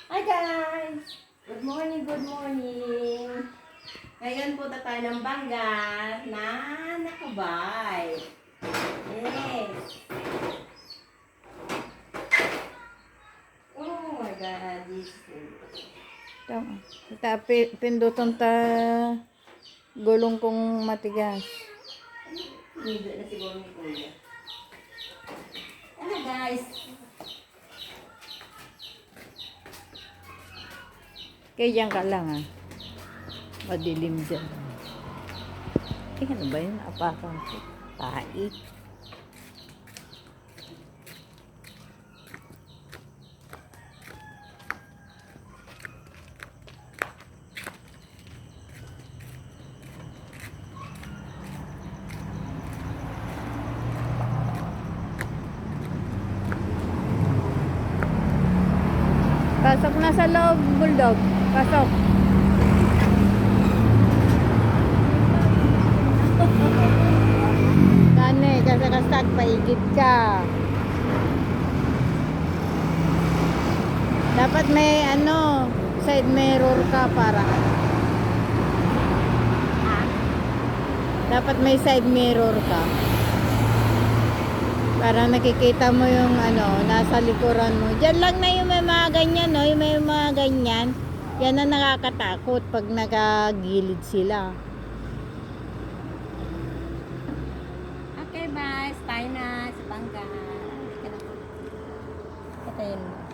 Hi guys! Good morning, good morning! Ngayon punta tayo ng Bangga na nakabay. Yes! Oh my God! This Ito, pindutan ta gulong kong matigas. Nido na siguro ni Kuya. Ano guys? Kaya dyan ka lang madilim dyan. Ano ba yun? Apakan ko. Tahi. Pasok na sa loob, Bulldog. Pasok. Kane, kasi kasag, paigit ka. Dapat may side mirror ka para. Dapat may side mirror ka. Para nakikita mo yung nasa likuran mo. Diyan lang na yung may mga ganyan, no? Yung may mga ganyan. Yan ang nakakatakot pag nakagilid sila. Okay, bye. Tayo na sa Bangga. Ito yun.